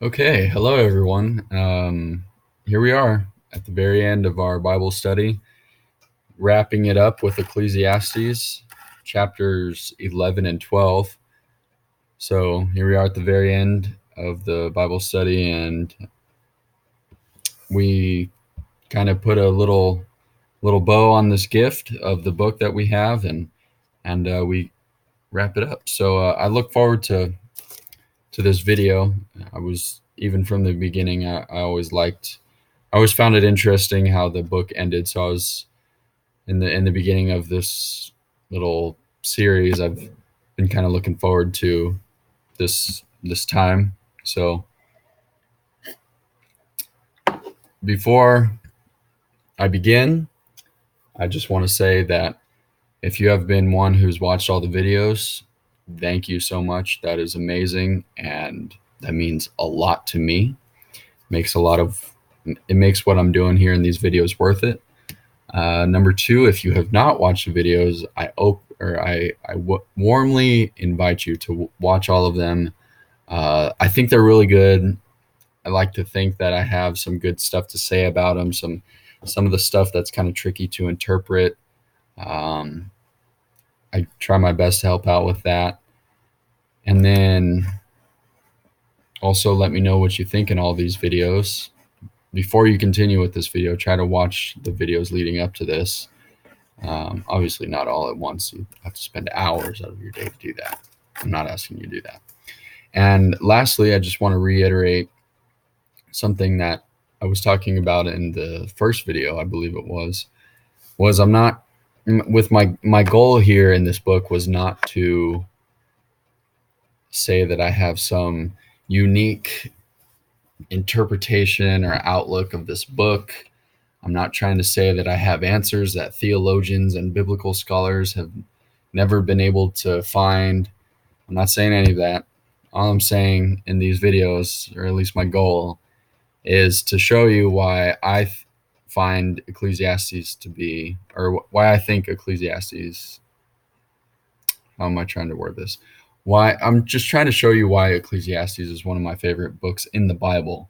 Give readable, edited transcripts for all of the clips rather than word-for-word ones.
Okay, hello everyone. Here we are at the very end of our Bible study, wrapping it up with Ecclesiastes chapters 11 and 12. So here we are at the very end of the Bible study, and we kind of put a little bow on this gift of the book that we have, and we wrap it up. So I look forward to this video. I was even from the beginning. I always found it interesting how the book ended. So I was in the beginning of this little series. I've been kind of looking forward to this time. So before I begin, I just want to say that if you have been one who's watched all the videos, thank you so much. That is amazing, and that means a lot to me. Makes a lot of it makes what I'm doing here in these videos worth it. Number two, if you have not watched the videos, I warmly invite you to watch all of them. I think they're really good. I like to think that I have some good stuff to say about them. Some of the stuff that's kind of tricky to interpret. Um, I try my best to help out with that. And then also let me know what you think in all these videos. Before you continue with this video, try to watch the videos leading up to this. Obviously, not all at once. You have to spend hours out of your day to do that. I'm not asking you to do that. And lastly, I just want to reiterate something that I was talking about in the first video, I believe it was I'm not with my goal here in this book was not to say that I have some unique interpretation or outlook of this book. I'm not trying to say that I have answers that theologians and biblical scholars have never been able to find. I'm not saying any of that. All I'm saying in these videos, or at least my goal, is to show you why find Ecclesiastes to be, or why I think Ecclesiastes, how am I trying to word this? Why I'm just trying to show you why Ecclesiastes is one of my favorite books in the Bible.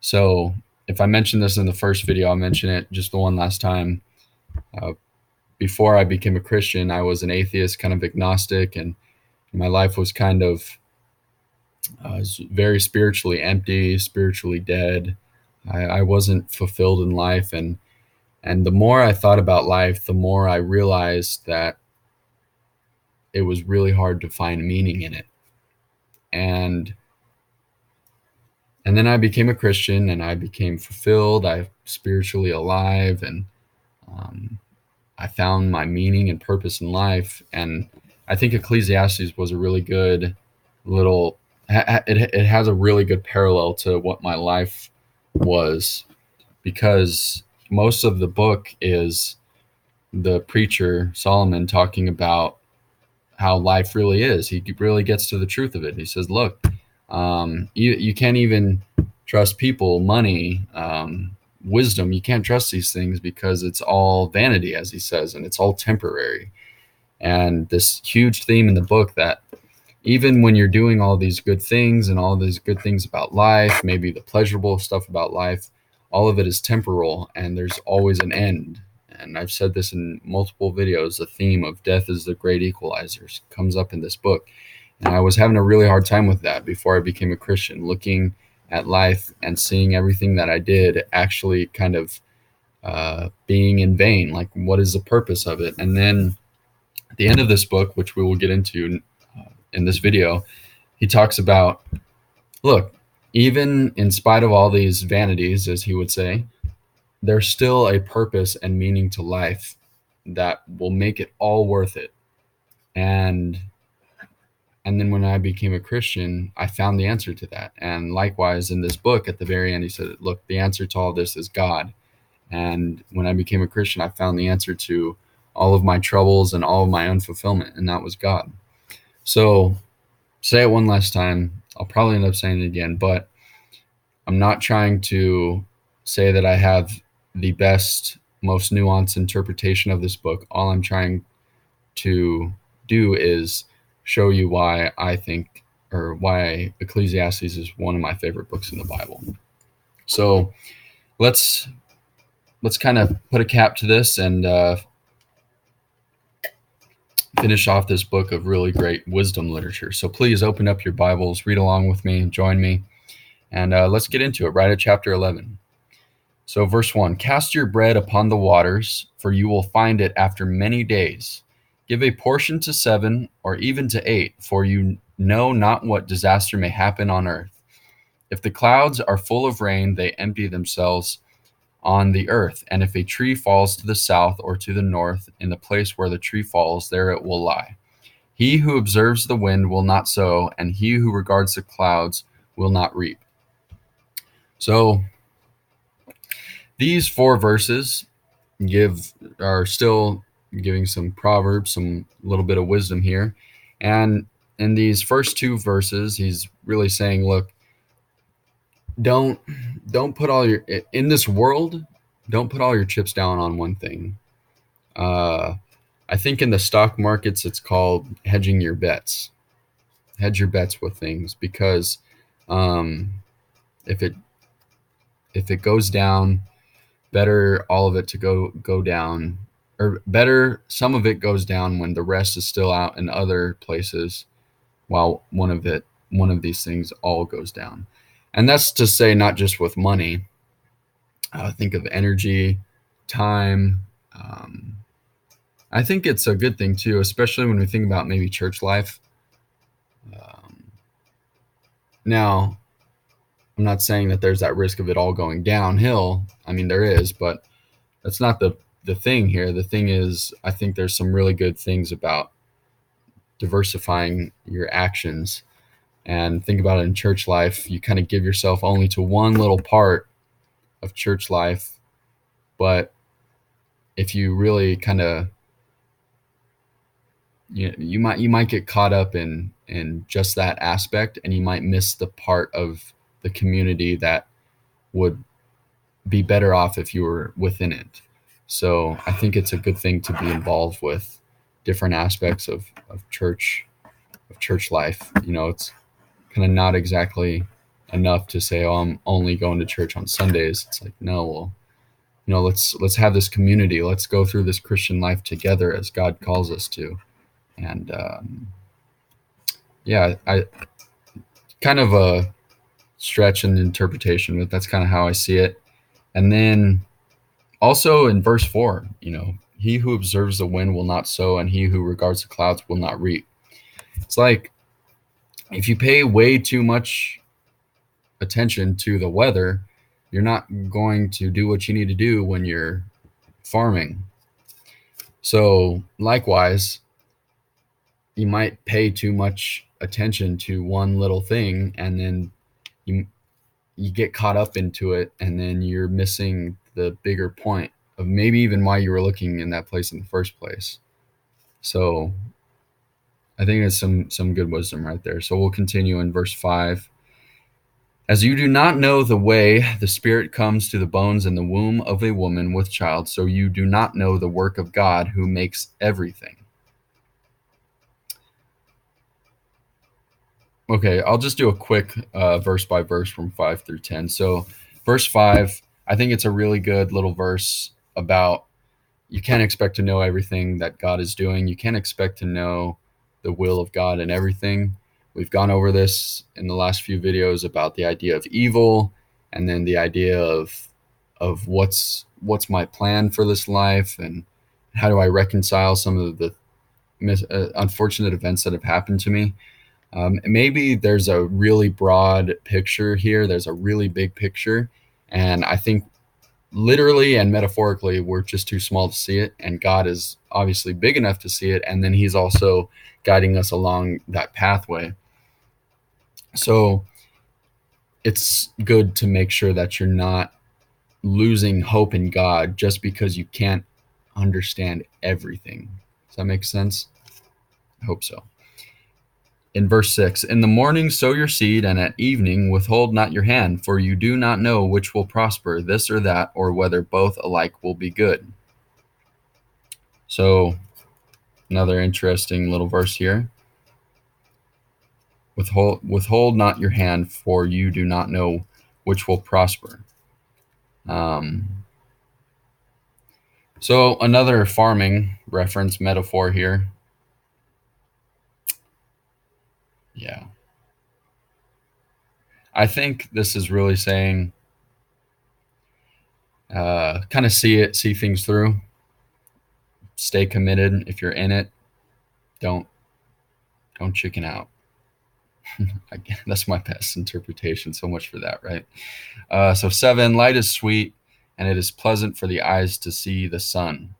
So if I mentioned this in the first video, I'll mention it just the one last time. Uh, Before I became a Christian, I was an atheist, kind of agnostic, and my life was kind of was very spiritually empty, spiritually dead. I wasn't fulfilled in life, and the more I thought about life, the more I realized that it was really hard to find meaning in it. And then I became a Christian, and I became fulfilled. I spiritually alive, and um, I found my meaning and purpose in life. And I think Ecclesiastes was a really good little. It has a really good parallel to what my life was, because most of the book is the preacher Solomon talking about how life really is. He really gets to the truth of it. He says, "Look, you can't even trust people, money, wisdom. You can't trust these things because it's all vanity," as he says, and it's all temporary. And this huge theme in the book that even when you're doing all these good things and all these good things about life, maybe the pleasurable stuff about life, all of it is temporal, and there's always an end. And I've said this in multiple videos. The theme of death is the great equalizer comes up in this book. And I was having a really hard time with that before I became a Christian, looking at life and seeing everything that I did actually kind of being in vain. Like, what is the purpose of it? And then at the end of this book, which we will get into in this video, he talks about, look, even in spite of all these vanities, as he would say, there's still a purpose and meaning to life that will make it all worth it. And then when I became a Christian, I found the answer to that. And likewise, in this book, at the very end, he said, look, the answer to all this is God. And when I became a Christian, I found the answer to all of my troubles and all of my unfulfillment, and that was God. So say it one last time. I'll probably end up saying it again, but I'm not trying to say that I have the best, most nuanced interpretation of this book. All I'm trying to do is show you why I think, or why Ecclesiastes is one of my favorite books in the Bible. So let's kind of put a cap to this and finish off this book of really great wisdom literature. So please open up your Bibles, read along with me, join me, and let's get into it right at chapter 11. So verse 1, cast your bread upon the waters, for you will find it after many days. Give a portion to 7 or even to 8, for you know not what disaster may happen on earth. If the clouds are full of rain, they empty themselves on the earth. And if a tree falls to the south or to the north, in the place where the tree falls, there it will lie. He who observes the wind will not sow, and he who regards the clouds will not reap. So these 4 verses are still giving some proverbs, some little bit of wisdom here. And in these first 2 verses, he's really saying, look, don't put all your, in this world, don't put all your chips down on one thing. I think in the stock markets, it's called hedging your bets. Hedge your bets with things, because if it goes down, better all of it to go down, or better some of it goes down when the rest is still out in other places, while one of these things all goes down. And that's to say, not just with money. Think of energy, time. I think it's a good thing too, especially when we think about maybe church life. Now, I'm not saying that there's that risk of it all going downhill. I mean, there is, but that's not the thing here. The thing is, I think there's some really good things about diversifying your actions. And think about it in church life. You kind of give yourself only to one little part of church life, but if you really kind of, you might get caught up in just that aspect, and you might miss the part of the community that would be better off if you were within it. So I think it's a good thing to be involved with different aspects of church life. It's kind of not exactly enough to say, oh, I'm only going to church on Sundays. It's like, no, well, let's have this community. Let's go through this Christian life together as God calls us to. And I kind of a stretch in interpretation, but that's kind of how I see it. And then also in verse 4, he who observes the wind will not sow, and he who regards the clouds will not reap. It's like, if you pay way too much attention to the weather, you're not going to do what you need to do when you're farming. So likewise, you might pay too much attention to one little thing, and then you get caught up into it, and then you're missing the bigger point of maybe even why you were looking in that place in the first place. So I think it's some good wisdom right there. So we'll continue in verse 5. As you do not know the way the Spirit comes to the bones in the womb of a woman with child, so you do not know the work of God who makes everything. Okay, I'll just do a quick verse by verse from 5 through 10. So verse 5, I think it's a really good little verse about, you can't expect to know everything that God is doing. You can't expect to know the will of God in everything. We've gone over this in the last few videos about the idea of evil, and then the idea of what's my plan for this life, and how do I reconcile some of the unfortunate events that have happened to me. Maybe there's a really broad picture here. There's a really big picture, and I think literally and metaphorically, we're just too small to see it, and God is obviously big enough to see it, and then he's also guiding us along that pathway. So it's good to make sure that you're not losing hope in God just because you can't understand everything. Does that make sense? I hope so. In verse 6, in the morning sow your seed, and at evening withhold not your hand, for you do not know which will prosper, this or that, or whether both alike will be good. So another interesting little verse here. Withhold not your hand, for you do not know which will prosper. Um, so another farming reference metaphor here. Yeah, I think this is really saying, kind of see things through, stay committed. If you're in it, don't don't chicken out. That's my best interpretation. So much for that, right? So 7, light is sweet, and it is pleasant for the eyes to see the sun.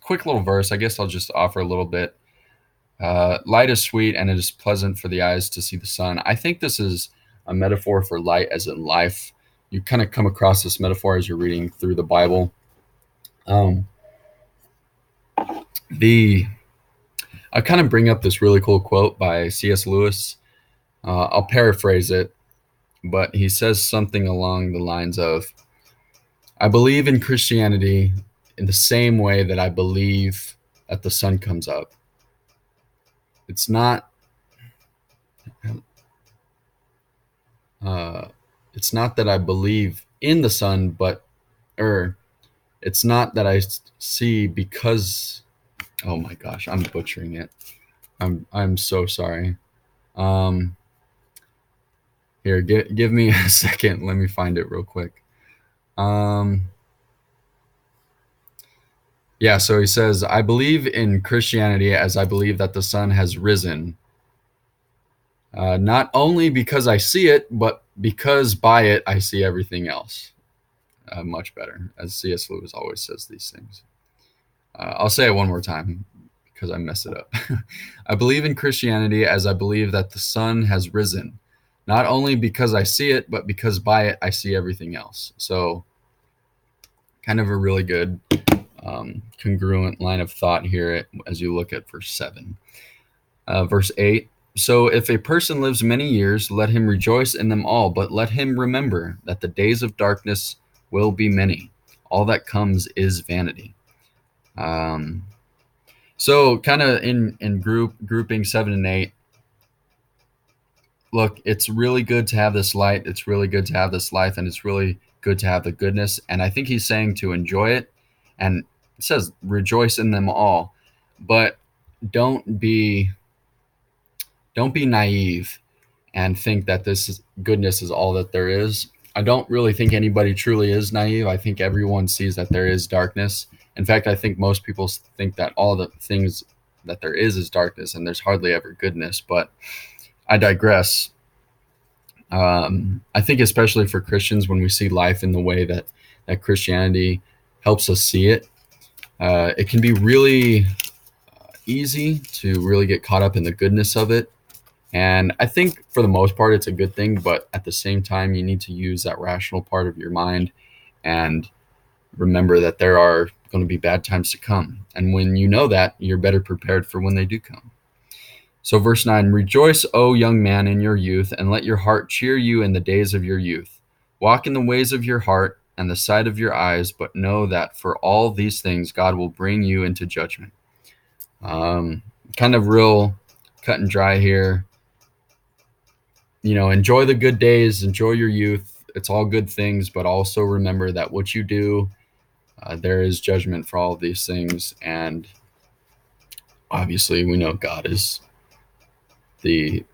Quick little verse. I guess I'll just offer a little bit. Light is sweet, and it is pleasant for the eyes to see the sun. I think this is a metaphor for light as in life. You kind of come across this metaphor as you're reading through the Bible. Um, the I kind of bring up this really cool quote by C.S. Lewis. I'll paraphrase it, but he says something along the lines of, I believe in Christianity in the same way that I believe that the sun comes up. It's not uh, it's not that I believe in the sun, but or it's not that I see because, oh my gosh, I'm butchering it. I'm so sorry. Um, Here, give me a second. Let me find it real quick. Um, yeah, so he says, I believe in Christianity as I believe that the sun has risen, not only because I see it, but because by it I see everything else. Much better, as C.S. Lewis always says these things. I'll say it one more time because I messed it up. I believe in Christianity as I believe that the sun has risen, not only because I see it, but because by it I see everything else. So, kind of a really good congruent line of thought here as you look at verse 7. Verse 8. So if a person lives many years, let him rejoice in them all, but let him remember that the days of darkness will be many. All that comes is vanity. So kind of in grouping 7 and 8, look, it's really good to have this light. It's really good to have this life, and it's really good to have the goodness. And I think he's saying to enjoy it. And it says rejoice in them all, but don't be naive and think that goodness is all that there is. I don't really think anybody truly is naive. I think everyone sees that there is darkness. In fact, I think most people think that all the things that there is darkness, and there's hardly ever goodness. But I digress. I think especially for Christians, when we see life in the way that Christianity helps us see it, it can be really easy to really get caught up in the goodness of it. And I think for the most part, it's a good thing. But at the same time, you need to use that rational part of your mind and remember that there are going to be bad times to come. And when you know that, you're better prepared for when they do come. So verse 9, rejoice, O young man, in your youth, and let your heart cheer you in the days of your youth. Walk in the ways of your heart and the sight of your eyes, but know that for all these things, God will bring you into judgment. Kind of real cut and dry here. Enjoy the good days, enjoy your youth. It's all good things, but also remember that what you do, there is judgment for all of these things. And obviously we know God is the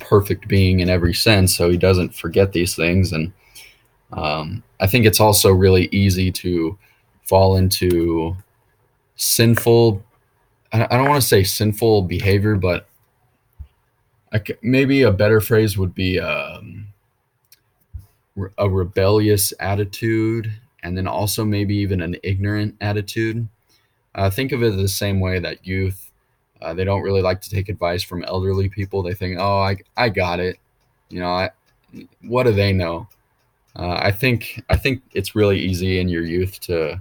perfect being in every sense, so he doesn't forget these things. And I think it's also really easy to fall into sinful, I don't want to say sinful behavior, but maybe a better phrase would be a rebellious attitude, and then also maybe even an ignorant attitude. Think of it the same way that youth, they don't really like to take advice from elderly people. They think, oh, I got it. What do they know? I think it's really easy in your youth to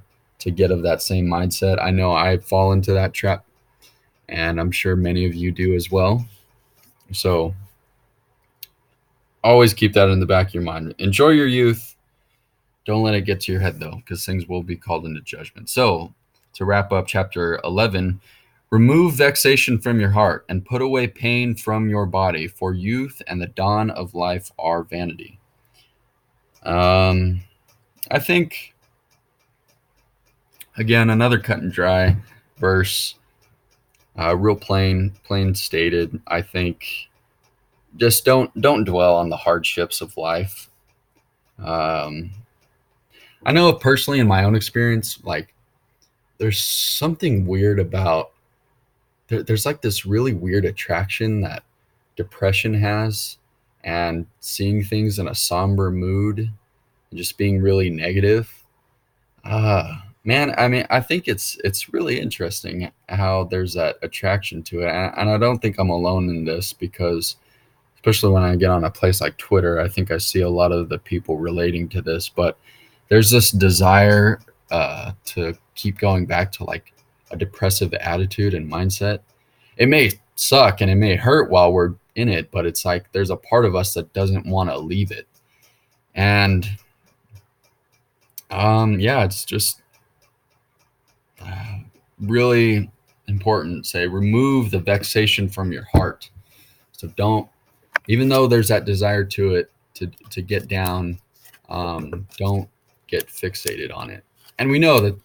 get of that same mindset. I know I fall into that trap, and I'm sure many of you do as well. So always keep that in the back of your mind. Enjoy your youth. Don't let it get to your head, though, because things will be called into judgment. So to wrap up chapter 11, Remove vexation from your heart and put away pain from your body, for youth and the dawn of life are vanity. I think, again, another cut and dry verse, real plain stated. I think just don't dwell on the hardships of life. Um, I know personally in my own experience, like there's something weird about there's like this really weird attraction that depression has, and seeing things in a somber mood and just being really negative. Man, I mean, I think it's really interesting how there's that attraction to it, and I don't think I'm alone in this, because especially when I get on a place like Twitter, I think I see a lot of the people relating to this. But there's this desire to keep going back to like a depressive attitude and mindset. It may suck and it may hurt while we're in it, but it's like there's a part of us that doesn't want to leave it. And yeah, it's just uh, really important. Say, remove the vexation from your heart. So don't, even though there's that desire to it to get down, don't get fixated on it. And we know that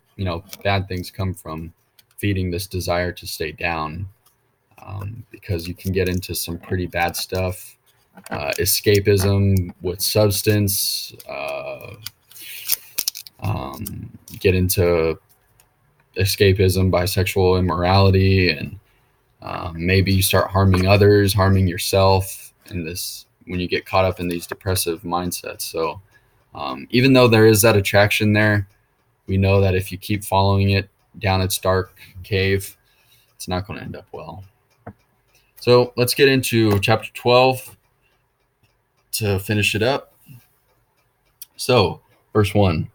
bad things come from feeding this desire to stay down, because you can get into some pretty bad stuff. Escapism with substance, get into escapism by sexual immorality, and maybe you start harming others, harming yourself, and this when you get caught up in these depressive mindsets. So even though there is that attraction there, we know that if you keep following it down its dark cave, it's not going to end up well. So let's get into chapter 12 to finish it up. So, verse 1.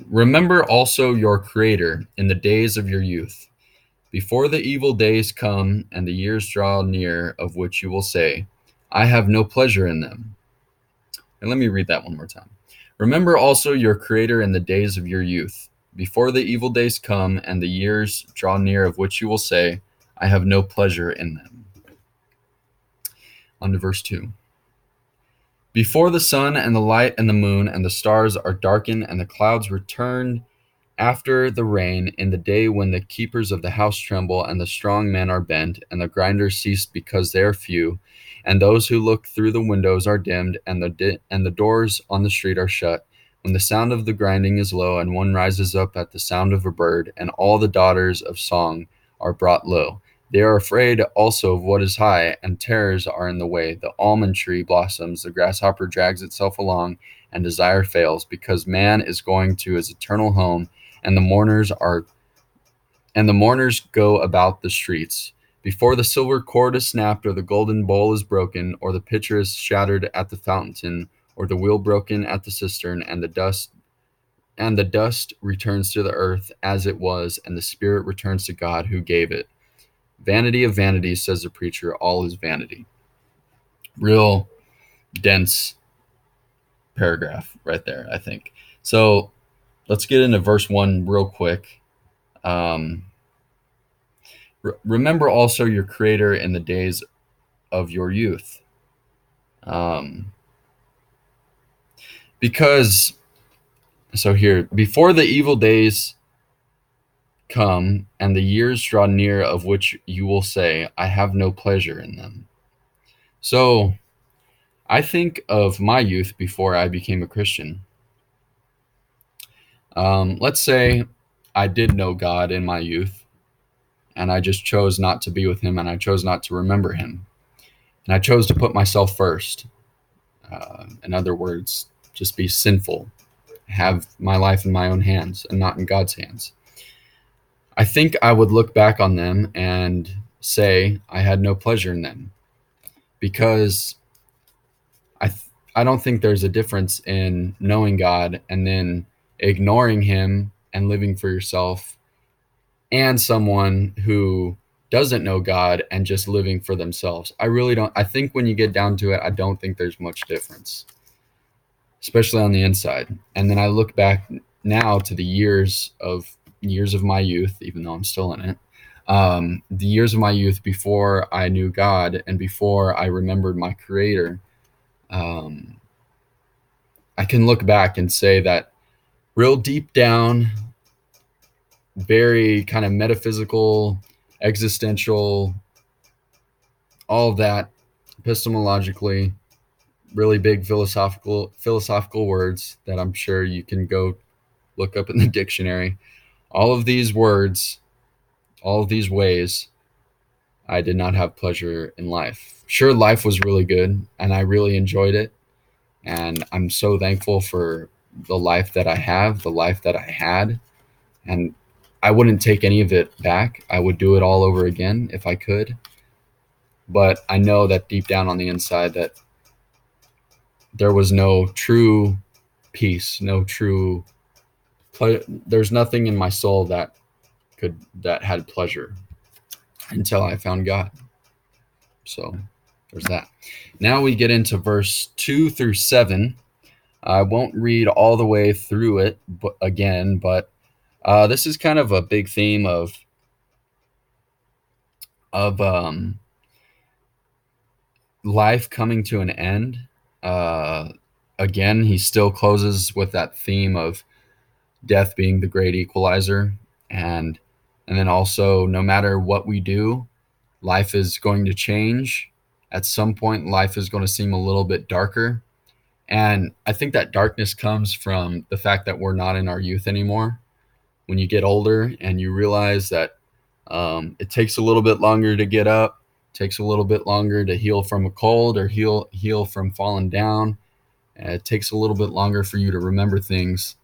Remember also your Creator in the days of your youth, before the evil days come and the years draw near, of which you will say, I have no pleasure in them. And let me read that one more time. Remember also your Creator in the days of your youth, before the evil days come and the years draw near, of which you will say, I have no pleasure in them. On to verse 2. Before the sun and the light and the moon and the stars are darkened and the clouds return after the rain, in the day when the keepers of the house tremble and the strong men are bent and the grinders cease because they are few, and those who look through the windows are dimmed and the doors on the street are shut, when the sound of the grinding is low and one rises up at the sound of a bird, and all the daughters of song are brought low. They are afraid also of what is high, and terrors are in the way. The almond tree blossoms, the grasshopper drags itself along, and desire fails, because man is going to his eternal home, and the mourners go about the streets. Before the silver cord is snapped, or the golden bowl is broken, or the pitcher is shattered at the fountain, or the wheel broken at the cistern, and the dust returns to the earth as it was, and the spirit returns to God who gave it. Vanity of vanities, says the preacher, all is vanity. Real dense paragraph right there, I think. So let's get into verse 1 real quick. Remember also your Creator in the days of your youth. Because, so here, before the evil days come and the years draw near, of which you will say, I have no pleasure in them. So I think of my youth before I became a Christian. Let's say I did know God in my youth, and I just chose not to be with him, and I chose not to remember him, and I chose to put myself first. In other words, just be sinful, have my life in my own hands and not in God's hands. I think I would look back on them and say I had no pleasure in them, because I don't think there's a difference in knowing God and then ignoring him and living for yourself, and someone who doesn't know God and just living for themselves. I really don't. I think when you get down to it, I don't think there's much difference, especially on the inside. And then I look back now to the years of years of my youth, even though I'm still in it, the years of my youth before I knew God and before I remembered my Creator, um, I can look back and say that real deep down, very kind of metaphysical, existential, all of that, epistemologically, really big philosophical words that I'm sure you can go look up in the dictionary. All of these words, all of these ways, I did not have pleasure in life. Sure, life was really good and I really enjoyed it. And I'm so thankful for the life that I have, the life that I had. And I wouldn't take any of it back. I would do it all over again if I could. But I know that deep down on the inside that there was no true peace, no true there's nothing in my soul that had pleasure until I found God. So there's that. Now we get into verse 2 through 7. I won't read all the way through it again, but this is kind of a big theme of life coming to an end. Uh, Again, he still closes with that theme of death being the great equalizer, and then also, no matter what we do, life is going to change. At some point, life is going to seem a little bit darker. And I think that darkness comes from the fact that we're not in our youth anymore. When you get older and you realize that it takes a little bit longer to get up, takes a little bit longer to heal from a cold or heal from falling down. It takes a little bit longer for you to remember things.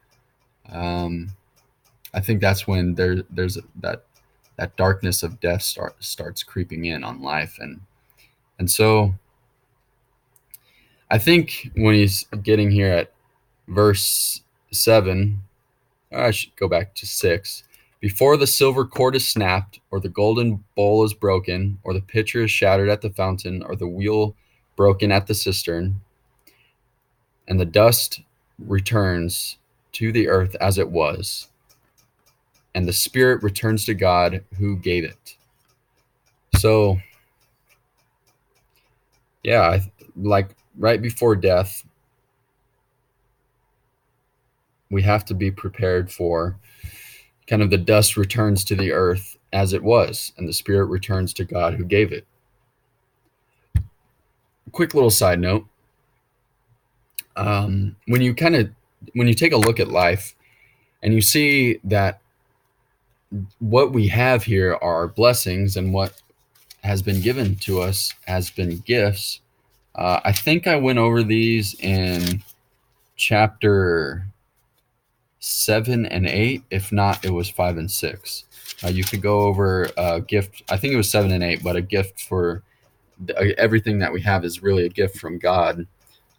I think that's when there's that darkness of death starts creeping in on life, and so I think when he's getting here at verse 7, I should go back to 6. Before the silver cord is snapped, or the golden bowl is broken, or the pitcher is shattered at the fountain, or the wheel broken at the cistern, and the dust returns to the earth as it was, and the spirit returns to God who gave it. So, yeah, like right before death, we have to be prepared for kind of the dust returns to the earth as it was, and the spirit returns to God who gave it. Quick little side note: when you take a look at life, and you see that what we have here are blessings, and what has been given to us has been gifts. I think I went over these in chapter 7 and 8. If not, it was 5 and 6. You could go over a gift. I think it was 7 and 8, but a gift for everything that we have is really a gift from God.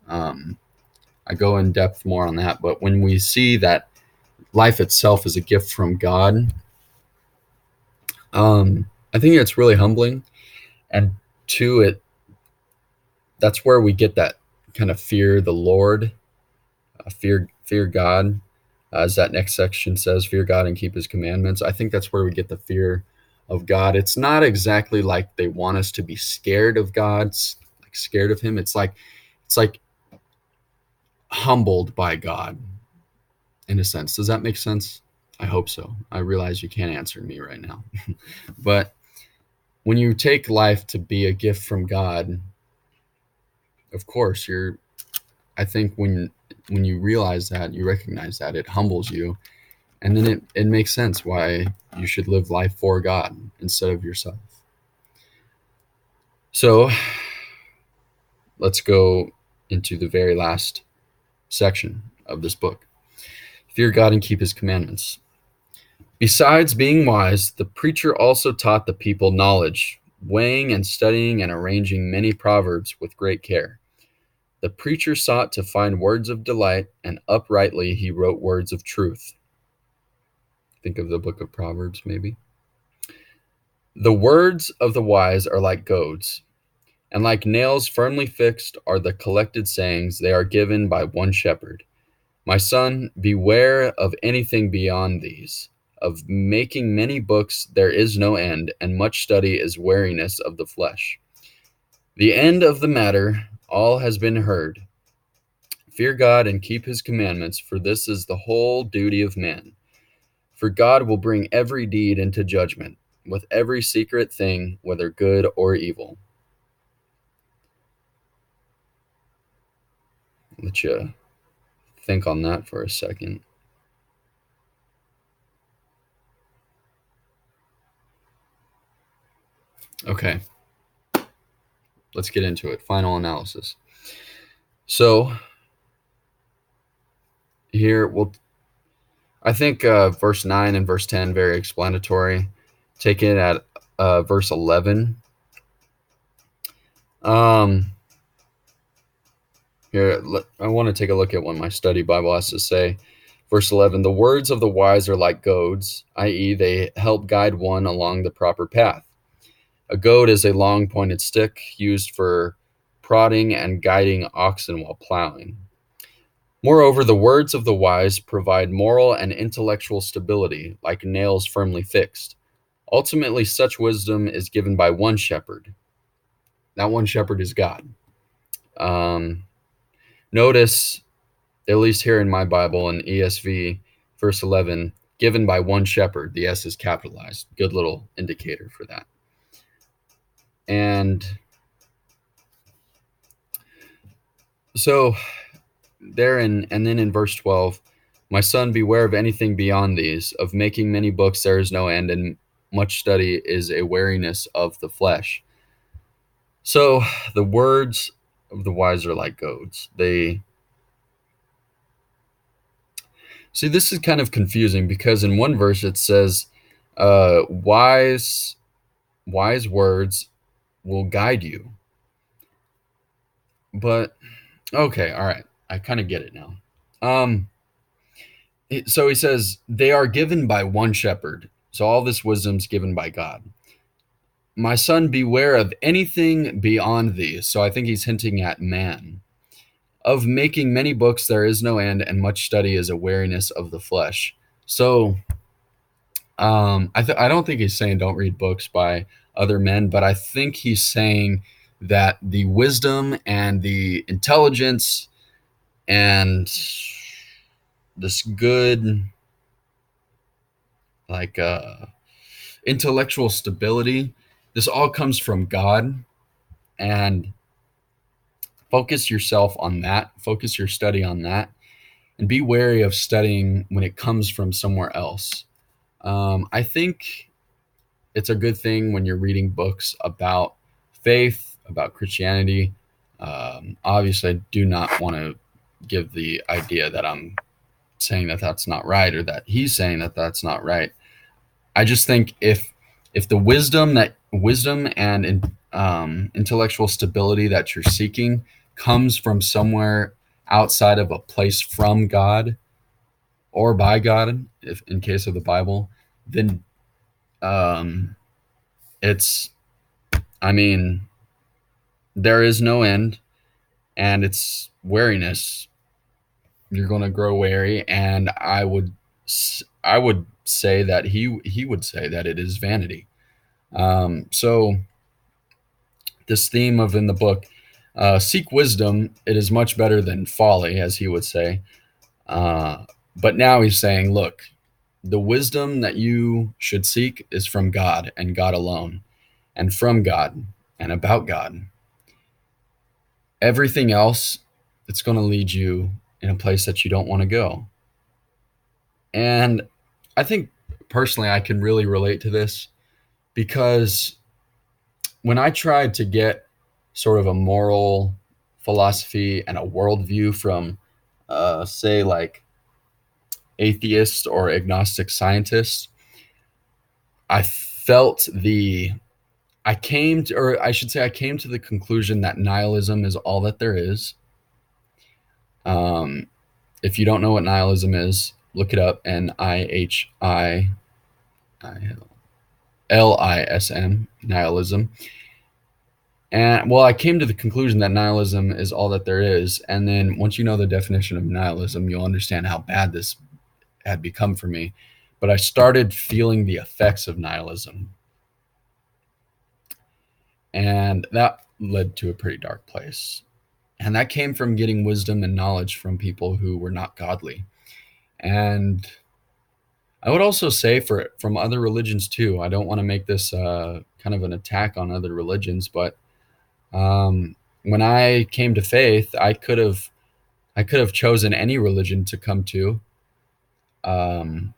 I go in depth more on that, but when we see that life itself is a gift from God, I think it's really humbling. And that's where we get that kind of fear the Lord, fear God. As that next section says, fear God and keep his commandments. I think that's where we get the fear of God. It's not exactly like they want us to be scared of God, like scared of him. It's like humbled by God, in a sense. Does that make sense? I hope so. I realize you can't answer me right now. But when you take life to be a gift from God, of course, I think when you realize that, you recognize that, it humbles you. And then it makes sense why you should live life for God instead of yourself. So let's go into the very last section of this book. Fear God and keep his commandments. Besides being wise, the preacher also taught the people knowledge, weighing and studying and arranging many proverbs with great care. The preacher sought to find words of delight, and uprightly he wrote words of truth. Think of the book of Proverbs, maybe. The words of the wise are like goads, and like nails firmly fixed are the collected sayings. They are given by one shepherd. My son, beware of anything beyond these. Of making many books there is no end, and much study is weariness of the flesh. The end of the matter all has been heard. Fear God and keep his commandments, for this is the whole duty of man. For God will bring every deed into judgment, with every secret thing, whether good or evil. Let you think on that for a second. Okay, let's get into it. Final analysis. So here, I think verse 9 and verse 10 very explanatory. Take it at verse 11. Here, I want to take a look at what my study Bible has to say. Verse 11, the words of the wise are like goads, i.e., they help guide one along the proper path. A goad is a long pointed stick used for prodding and guiding oxen while plowing. Moreover, the words of the wise provide moral and intellectual stability, like nails firmly fixed. Ultimately, such wisdom is given by one shepherd. That one shepherd is God. Notice, at least here in my Bible in ESV, verse 11, given by one shepherd. The S is capitalized. Good little indicator for that. And so and then in verse 12, my son, beware of anything beyond these. Of making many books there is no end, and much study is a weariness of the flesh. So the words of the wise are like goads. See, this is kind of confusing because in one verse it says, wise words will guide you. But okay, all right, I kind of get it now. So he says they are given by one shepherd. So all this wisdom's given by God. My son, beware of anything beyond these. So I think he's hinting at man. Of making many books there is no end, and much study is a weariness of the flesh. So I don't think he's saying don't read books by other men, but I think he's saying that the wisdom and the intelligence and this good, like, intellectual stability, this all comes from God. And focus yourself on that. Focus your study on that, and be wary of studying when it comes from somewhere else. I think it's a good thing when you're reading books about faith, about Christianity. Obviously, I do not want to give the idea that I'm saying that that's not right, or that he's saying that that's not right. I just think if the wisdom and intellectual stability that you're seeking comes from somewhere outside of a place from God or by God, if in case of the Bible, then it's, I mean, there is no end, and it's weariness. You're going to grow weary, and I would say that he would say that it is vanity. So this theme of in the book, seek wisdom, it is much better than folly, as he would say. But now he's saying, look, the wisdom that you should seek is from God and God alone, and from God and about God. Everything else, it's going to lead you in a place that you don't want to go. And I think personally, I can really relate to this, because when I tried to get sort of a moral philosophy and a worldview from, say, like atheists or agnostic scientists, I came to the conclusion that nihilism is all that there is. If you don't know what nihilism is, look it up. NIHILISM, nihilism. And well, I came to the conclusion that nihilism is all that there is. And then once you know the definition of nihilism, you'll understand how bad this had become for me. but I started feeling the effects of nihilism. And that led to a pretty dark place. And that came from getting wisdom and knowledge from people who were not godly. And I would also say from other religions too. I don't want to make this kind of an attack on other religions, but when I came to faith, I could have chosen any religion to come to. Um,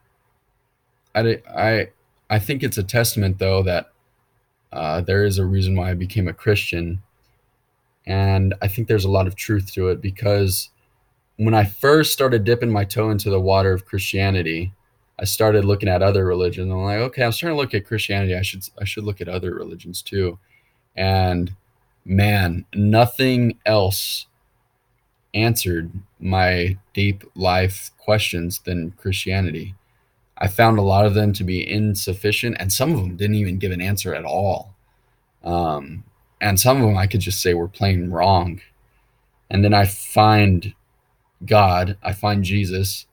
I think it's a testament though that there is a reason why I became a Christian, and I think there's a lot of truth to it because when I first started dipping my toe into the water of Christianity, I started looking at other religions. I'm like, okay, I'm starting to look at Christianity. I should look at other religions too. And man, nothing else answered my deep life questions than Christianity. I found a lot of them to be insufficient, and some of them didn't even give an answer at all. Um, and some of them I could just say were plain wrong. And then I find God, I find Jesus,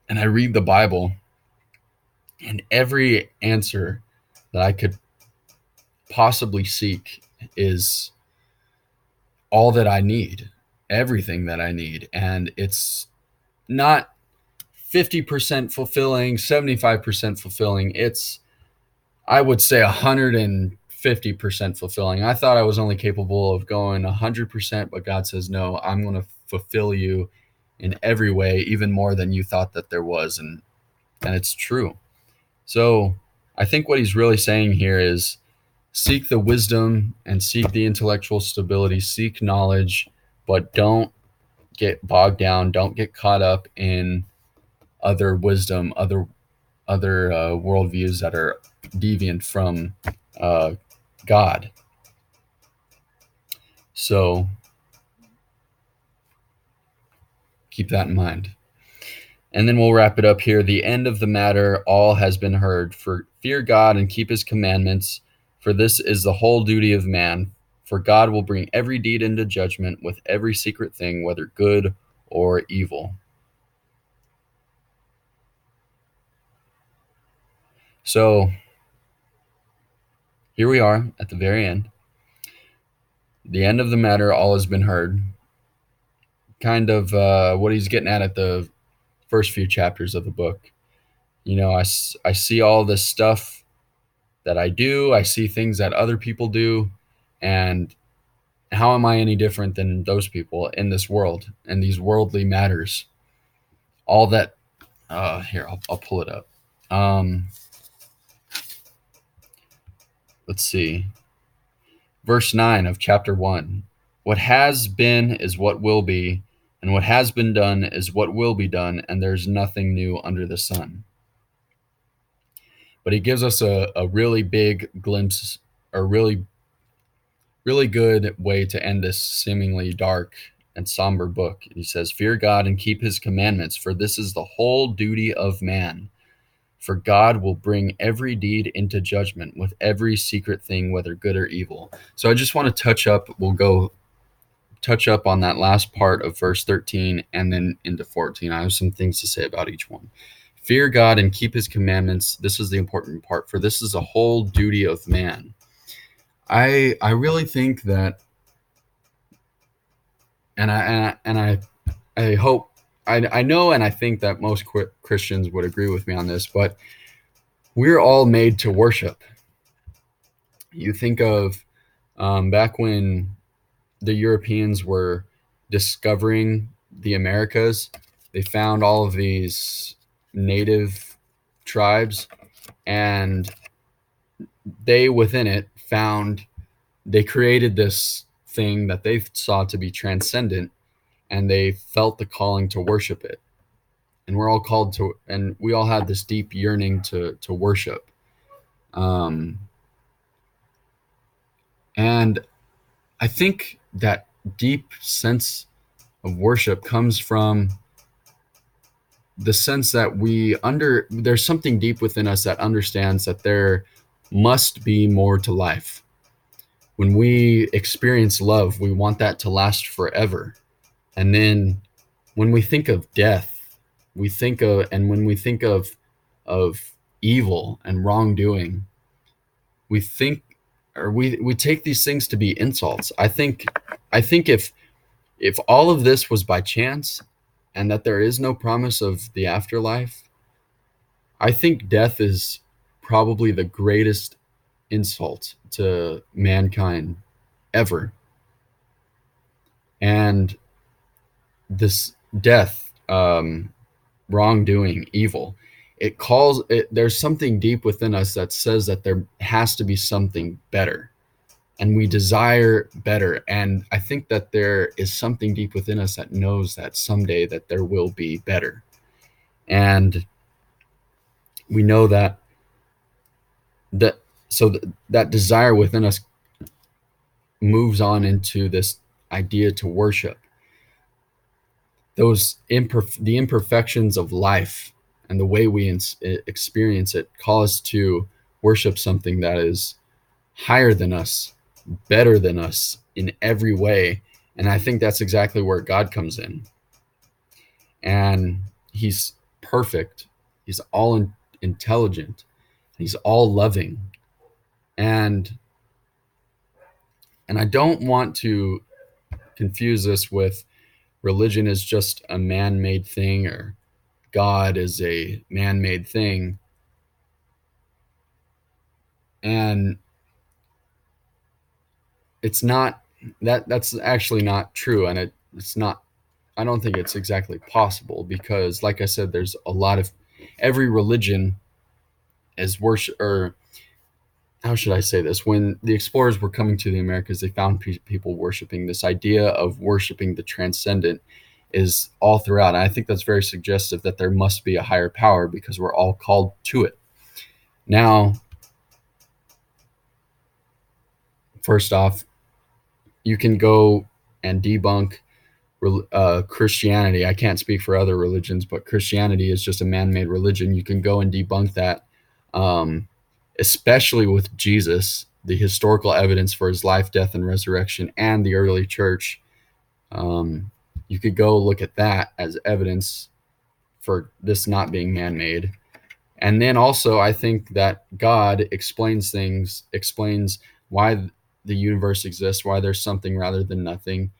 and I read the Bible, and every answer that I could possibly seek is all that I need, everything that I need. And it's not 50% fulfilling, 75% fulfilling. It's, I would say, 150% fulfilling. I thought I was only capable of going 100%, but God says, no, I'm going to fulfill you in every way, even more than you thought that there was. And it's true. So I think what he's really saying here is seek the wisdom and seek the intellectual stability, seek knowledge, but don't get bogged down. Don't get caught up in other wisdom, other worldviews that are deviant from uh, God. So keep that in mind. And then we'll wrap it up here. The end of the matter, all has been heard. For fear God and keep his commandments, for this is the whole duty of man. For God will bring every deed into judgment with every secret thing, whether good or evil. So here we are at the very end. The end of the matter, all has been heard. Kind of what he's getting at the first few chapters of the book. You know, I see all this stuff that I do. I see things that other people do. And how am I any different than those people in this world and these worldly matters? All that, here, I'll pull it up. Let's see. Verse 9 of chapter 1. What has been is what will be, and what has been done is what will be done, and there's nothing new under the sun. But he gives us a really big glimpse, a really, really good way to end this seemingly dark and somber book. He says, fear God and keep his commandments, for this is the whole duty of man. For God will bring every deed into judgment with every secret thing, whether good or evil. So I just want to we'll go touch up on that last part of verse 13 and then into 14. I have some things to say about each one. Fear God and keep his commandments. This is the important part, for this is a whole duty of man. I really think that, and I hope, I know, and I think that most Christians would agree with me on this, but we're all made to worship. You think of back when the Europeans were discovering the Americas, they found all of these native tribes, and they within it they created this thing that they saw to be transcendent, and they felt the calling to worship it. And we're all called to, and we all have this deep yearning to worship. And I think that deep sense of worship comes from the sense that there's something deep within us that understands that there must be more to life. When we experience love, we want that to last forever. And then when we think of death, when we think of of evil and wrongdoing, we think, or we take these things to be insults. I think if all of this was by chance and that there is no promise of the afterlife, I think death is probably the greatest insult to mankind ever. And this death, wrongdoing, evil, there's something deep within us that says that there has to be something better, and we desire better. And I think that there is something deep within us that knows that someday that there will be better. And we know that so that desire within us moves on into this idea to worship the imperfections of life, and the way we experience it call us to worship something that is higher than us, better than us in every way. And I think that's exactly where God comes in. And he's perfect. He's all intelligent. He's all loving. And I don't want to confuse this with religion is just a man-made thing, or God is a man-made thing. And it's not that's actually not true. And it's not, I don't think it's exactly possible, because like I said, there's a lot of, every religion is worship, or how should I say this? When the explorers were coming to the Americas, they found people worshiping this idea of worshiping the transcendent is all throughout. And I think that's very suggestive that there must be a higher power, because we're all called to it. Now, first off, you can go and debunk Christianity. I can't speak for other religions, but Christianity is just a man-made religion. You can go and debunk that, especially with Jesus, the historical evidence for his life, death, and resurrection, and the early church. You could go look at that as evidence for this not being man-made. And then also, I think that God explains why the universe exists, why there's something rather than nothing.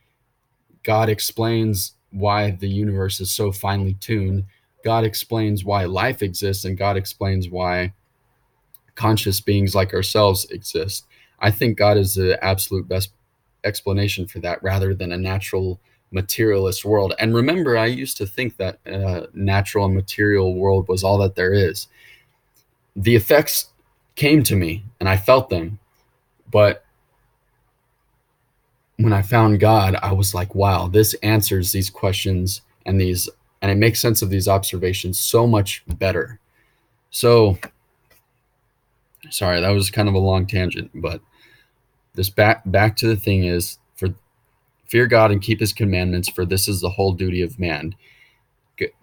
God explains why the universe is so finely tuned. God explains why life exists, and God explains why conscious beings like ourselves exist. I think God is the absolute best explanation for that, rather than a natural materialist world. And remember, I used to think that natural and material world was all that there is. The effects came to me and I felt them, but when I found God, I was like, wow, this answers these questions, and it makes sense of these observations so much better. So, sorry, that was kind of a long tangent, but this back to the thing is, for fear God and keep his commandments, for this is the whole duty of man.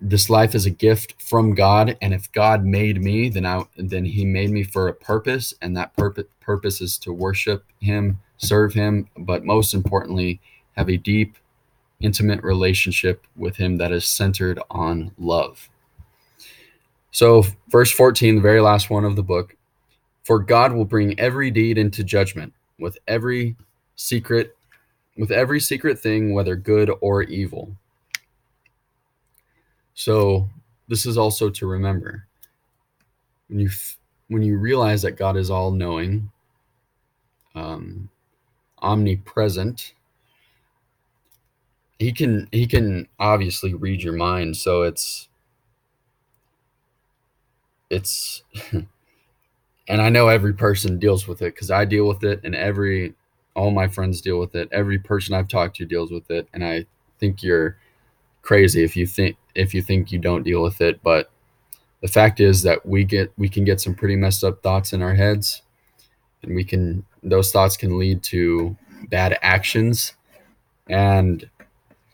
This life is a gift from God, and if God made me, then he made me for a purpose, and that purpose is to worship him, serve him, but most importantly, have a deep, intimate relationship with him that is centered on love. So, verse 14, the very last one of the book: for God will bring every deed into judgment with every secret thing, whether good or evil. So this is also to remember, when you realize that God is all knowing, omnipresent, he can obviously read your mind. So it's and I know every person deals with it, because I deal with it, and all my friends deal with it. Every person I've talked to deals with it, and I think you're crazy if you think you don't deal with it. But the fact is that we can get some pretty messed up thoughts in our heads, and those thoughts can lead to bad actions. And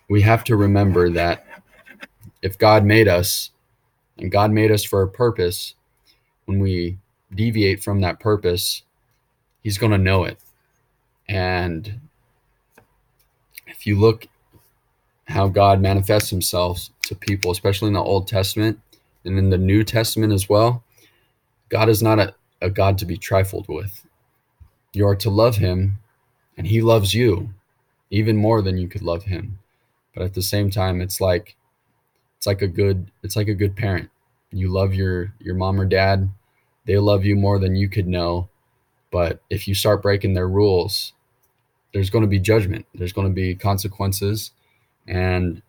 we have to remember that if God made us, and God made us for a purpose, when we deviate from that purpose, he's going to know it. And if you look how God manifests himself to people, especially in the Old Testament, and in the New Testament as well, God is not a God to be trifled with. You are to love him, and he loves you even more than you could love him. But at the same time, it's like a good parent. You love your mom or dad, they love you more than you could know. But if you start breaking their rules, there's going to be judgment. There's going to be consequences, and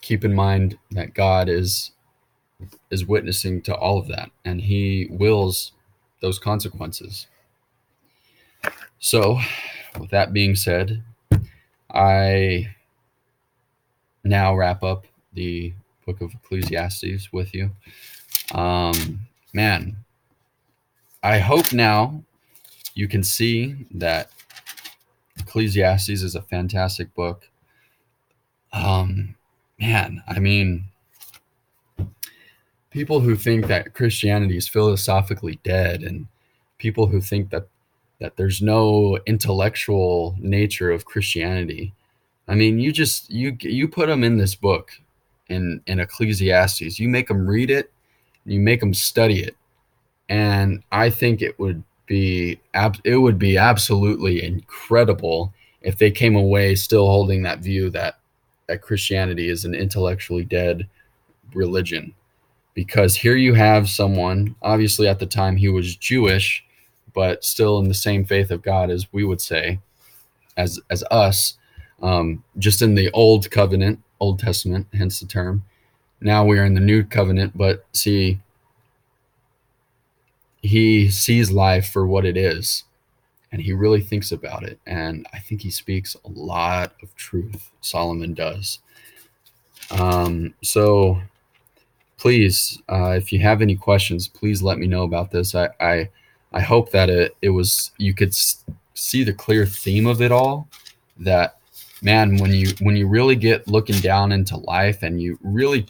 keep in mind that God is witnessing to all of that, and he wills those consequences. So, with that being said, I now wrap up the book of Ecclesiastes with you. Man, I hope now you can see that Ecclesiastes is a fantastic book. Man, I mean, people who think that Christianity is philosophically dead, and people who think that there's no intellectual nature of Christianity. I mean, you put them in this book in Ecclesiastes. You make them read it, you make them study it, and I think it would be absolutely incredible if they came away still holding that view that Christianity is an intellectually dead religion. Because here you have someone, obviously at the time he was Jewish, but still in the same faith of God as we would say, as us, just in the old covenant, Old Testament, hence the term. Now we are in the new covenant, but see, he sees life for what it is, and he really thinks about it. And I think he speaks a lot of truth. Solomon does. So please, if you have any questions, please let me know about this. I hope that it was you could see the clear theme of it all. That, man, when you really get looking down into life, and you really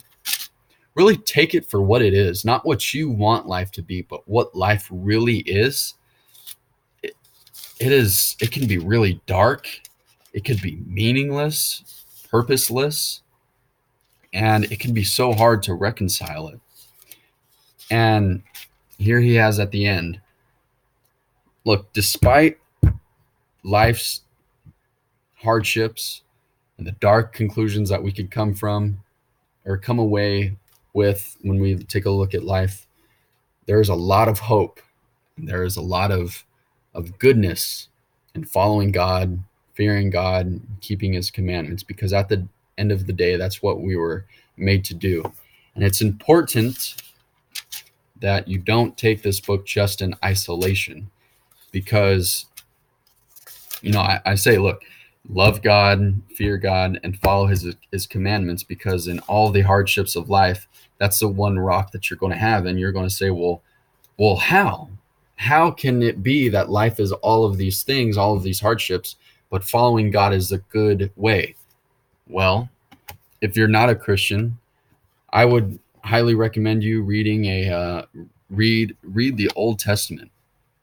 take it for what it is, not what you want life to be, but what life really is. It can be really dark. It could be meaningless, purposeless, and it can be so hard to reconcile it. And here he has at the end, look, despite life's hardships and the dark conclusions that we could come from or come away with when we take a look at life, there is a lot of hope. There is a lot of goodness in following God, fearing God, keeping his commandments, because at the end of the day, that's what we were made to do. And it's important that you don't take this book just in isolation, because, I say, look, love God, fear God, and follow his commandments, because in all the hardships of life, that's the one rock that you're going to have. And you're going to say, well, how can it be that life is all of these things, all of these hardships, but following God is a good way? Well, if you're not a Christian, I would highly recommend you reading read the Old Testament.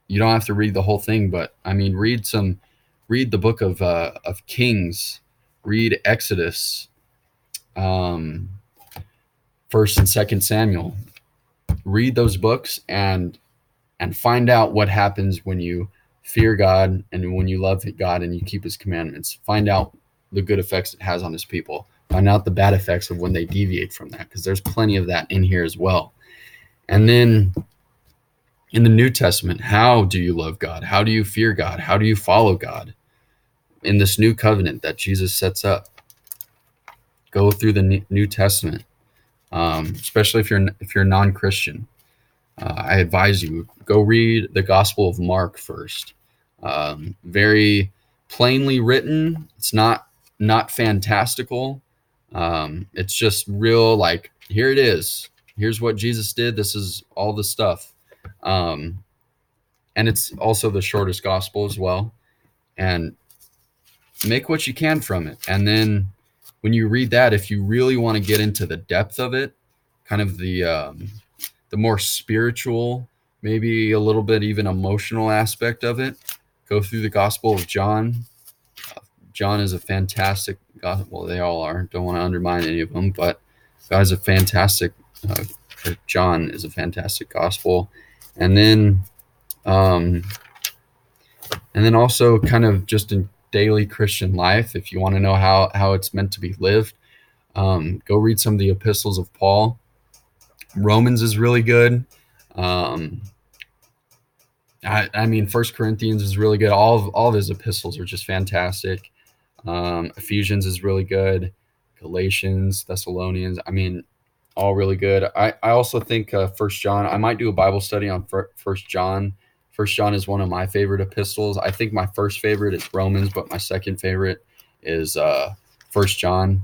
You don't have to read the whole thing, but I mean, read the book of Kings, read Exodus, First and Second Samuel. Read those books and find out what happens when you fear God and when you love God and you keep his commandments. Find out the good effects it has on his people. Find out the bad effects of when they deviate from that, because there's plenty of that in here as well. And then in the New Testament, how do you love God? How do you fear God? How do you follow God in this new covenant that Jesus sets up? Go through the New Testament, especially if you're non-Christian. I advise you, go read the Gospel of Mark first. Very plainly written. It's not fantastical. It's just real, like, here it is. Here's what Jesus did. This is all the stuff. And it's also the shortest gospel as well. And make what you can from it. And then when you read that, if you really want to get into the depth of it, kind of the more spiritual, maybe a little bit even emotional aspect of it, go through the Gospel of John. John is a fantastic gospel. Well, they all are. Don't want to undermine any of them, but God is a fantastic. John is a fantastic gospel, and then, um, also kind of just in daily Christian life. If you want to know how it's meant to be lived, go read some of the epistles of Paul. Romans is really good. I mean, First Corinthians is really good. All of his epistles are just fantastic. Ephesians is really good. Galatians, Thessalonians, I mean, all really good. I also think First John. I might do a Bible study on First John. First John is one of my favorite epistles. I think my first favorite is Romans, but my second favorite is First John,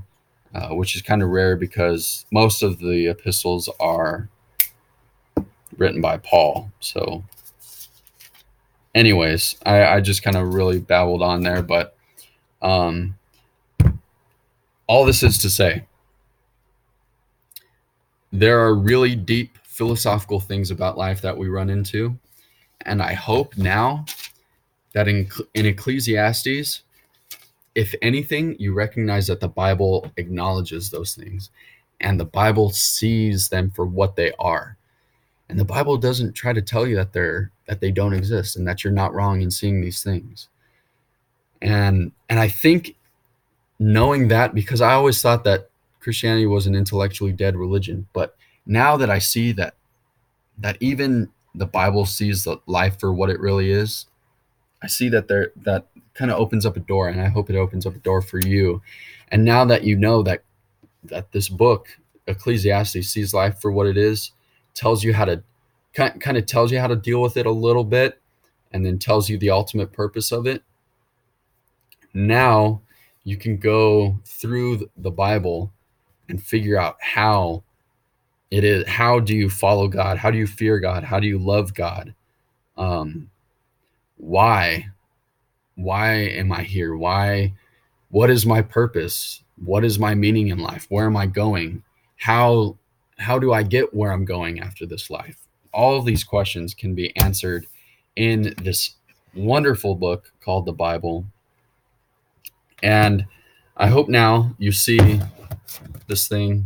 which is kind of rare because most of the epistles are written by Paul. So anyways, I just kind of really babbled on there, but all this is to say, there are really deep philosophical things about life that we run into, and I hope now that in Ecclesiastes, if anything, you recognize that the Bible acknowledges those things, and the Bible sees them for what they are. And the Bible doesn't try to tell you that they don't exist and that you're not wrong in seeing these things. And I think knowing that, because I always thought that Christianity was an intellectually dead religion, but now that I see that even the Bible sees the life for what it really is, I see that that kind of opens up a door, and I hope it opens up a door for you. And now that you know that this book, Ecclesiastes, sees life for what it is, tells you how to kind of tells you how to deal with it a little bit, and then tells you the ultimate purpose of it. Now you can go through the Bible and figure out how it is. How do you follow God? How do you fear God? How do you love God? Why am I here? What is my purpose? What is my meaning in life? Where am I going? How do I get where I'm going after this life? All of these questions can be answered in this wonderful book called the Bible. And I hope now you see this thing.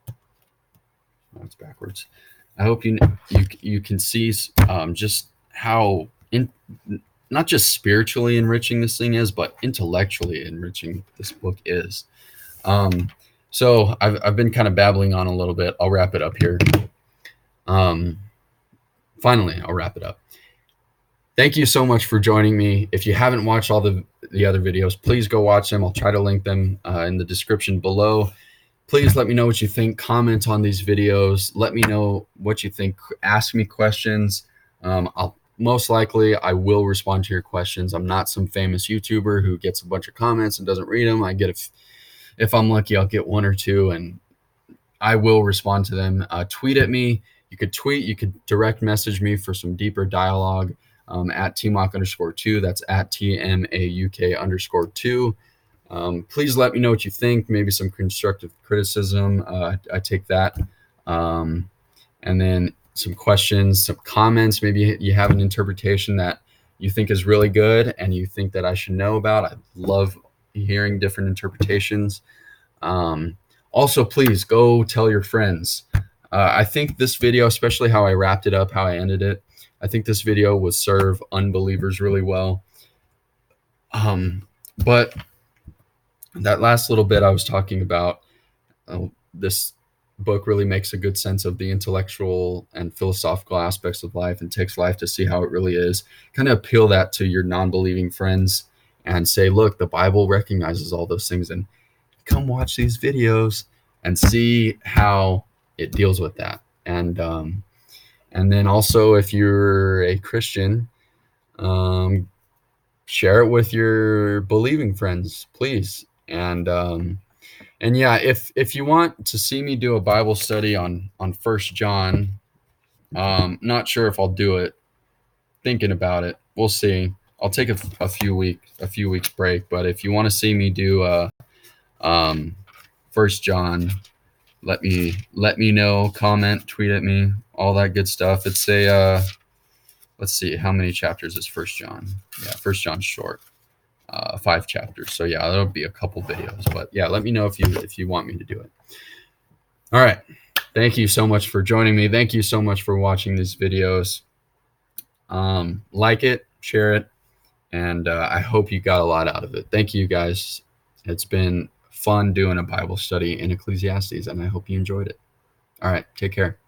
Oh, it's backwards. I hope you can see just how not just spiritually enriching this thing is, but intellectually enriching this book is. So I've been kind of babbling on a little bit. I'll wrap it up here. Finally, I'll wrap it up. Thank you so much for joining me. If you haven't watched all the other videos, please go watch them. I'll try to link them in the description below. Please let me know what you think. Comment on these videos. Let me know what you think. Ask me questions. Most likely, I will respond to your questions. I'm not some famous YouTuber who gets a bunch of comments and doesn't read them. I get if I'm lucky, I'll get one or two, and I will respond to them. Tweet at me. You could tweet. You could direct message me for some deeper dialogue at tmauk_2. That's at TMAUK_2. Please let me know what you think. Maybe some constructive criticism. I take that. And then some questions, some comments. Maybe you have an interpretation that you think is really good and you think that I should know about. I love hearing different interpretations. Also, please go tell your friends. I think this video, especially how I wrapped it up, how I ended it, I think this video would serve unbelievers really well. But that last little bit I was talking about, this book really makes a good sense of the intellectual and philosophical aspects of life and takes life to see how it really is. Kind of appeal that to your non-believing friends and say, look, the Bible recognizes all those things, and come watch these videos and see how it deals with that. And then also, if you're a Christian, share it with your believing friends, please. And yeah, if you want to see me do a Bible study on First John, not sure if I'll do it. Thinking about it, we'll see. I'll take a few weeks break. But if you want to see me do First John, let me know. Comment, tweet at me, all that good stuff. It's a let's see, how many chapters is First John? Yeah, First John's short. 5 chapters. So yeah, that'll be a couple videos. But yeah, let me know if you want me to do it. All right. Thank you so much for joining me. Thank you so much for watching these videos. Like it, share it, and I hope you got a lot out of it. Thank you, guys. It's been fun doing a Bible study in Ecclesiastes, and I hope you enjoyed it. All right, take care.